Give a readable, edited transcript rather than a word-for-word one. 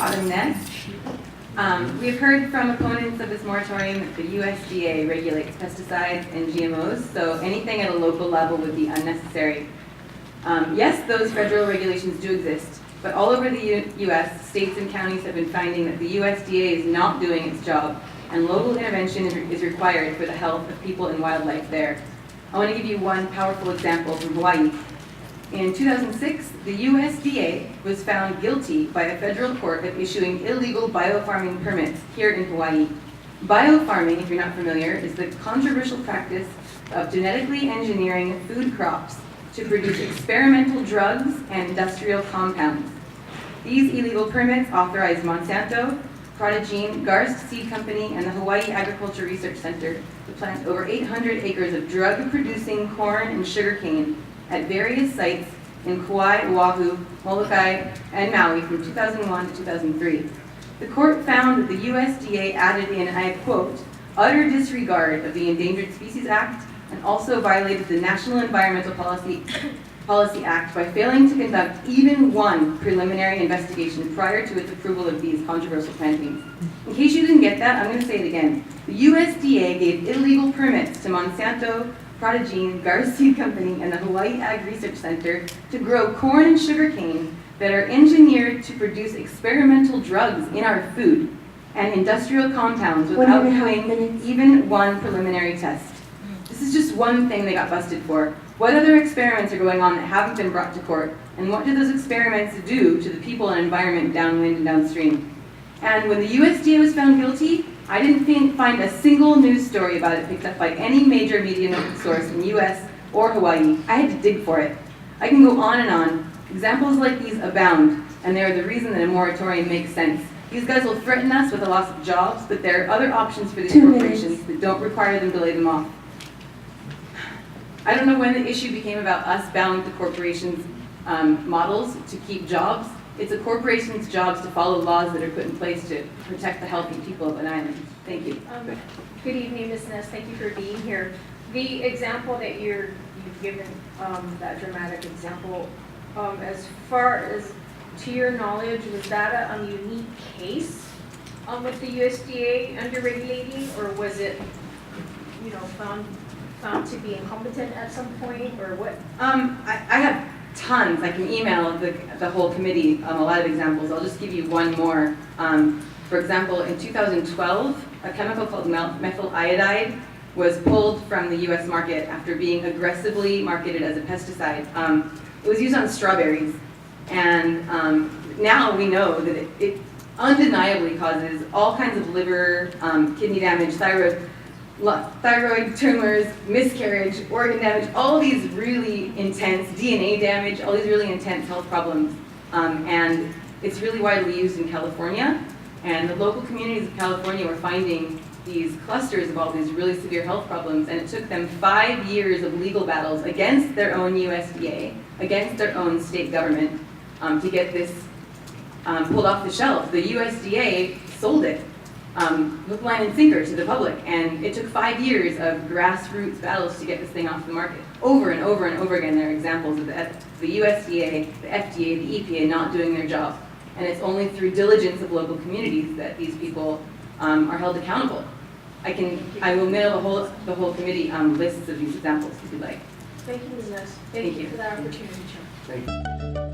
Autumn Ness. We've heard from opponents of this moratorium that the USDA regulates pesticides and GMOs, so anything at a local level would be unnecessary. Yes, those federal regulations do exist, but all over the U.S., states and counties have been finding that the USDA is not doing its job, and local intervention is required for the health of people and wildlife there. I want to give you one powerful example from Hawaii. In 2006, the USDA was found guilty by a federal court of issuing illegal biofarming permits here in Hawaii. Biofarming, if you're not familiar, is the controversial practice of genetically engineering food crops to produce experimental drugs and industrial compounds. These illegal permits authorize Monsanto, Protogene, Garst Seed Company, and the Hawaii Agriculture Research Center to plant over 800 acres of drug-producing corn and sugarcane at various sites in Kauai, Oahu, Molokai, and Maui from 2001 to 2003. The court found that the USDA added in, and I quote, utter disregard of the Endangered Species Act and also violated the National Environmental Policy Act by failing to conduct even one preliminary investigation prior to its approval of these controversial plantings. In case you didn't get that, I'm going to say it again. The USDA gave illegal permits to Monsanto, Protogene, Garst Seed Company, and the Hawaii Ag Research Center to grow corn and sugarcane that are engineered to produce experimental drugs in our food and industrial compounds without doing even one preliminary test. This is just one thing they got busted for. What other experiments are going on that haven't been brought to court? And what do those experiments do to the people and environment downwind and downstream? And when the USDA was found guilty, I didn't find a single news story about it picked up by any major media source in the US or Hawaii. I had to dig for it. I can go on and on. Examples like these abound, and they're the reason that a moratorium makes sense. These guys will threaten us with a loss of jobs, but there are other options for these corporations that don't require them to lay them off. I don't know when the issue became about us bowing to corporations' models to keep jobs. It's a corporation's job to follow laws that are put in place to protect the healthy people of an island. Thank you. Good evening, Ms. Ness. Thank you for being here. The example that you've given, that dramatic example, as far as to your knowledge, was that a unique case with the USDA under regulating, or was it, found to be incompetent at some point, or what? I have tons. I can email the whole committee a lot of examples. I'll just give you one more. For example, in 2012, a chemical called methyl iodide was pulled from the US market after being aggressively marketed as a pesticide. It was used on strawberries, and now we know that it undeniably causes all kinds of liver, kidney damage, thyroid tumors, miscarriage, organ damage, all these really intense DNA damage, all these really intense health problems. And it's really widely used in California. And the local communities of California were finding these clusters of all these really severe health problems, and it took them 5 years of legal battles against their own USDA, against their own state government, to get this pulled off the shelf. The USDA sold it hook, line, and sinker to the public, and it took 5 years of grassroots battles to get this thing off the market. Over and over and over again, there are examples of the USDA, the FDA, the EPA not doing their job, and it's only through diligence of local communities that these people are held accountable. I will mail the whole committee lists of these examples if you'd like. Thank you, Ms. Ness. Thank you for that opportunity, Chair. Thank you.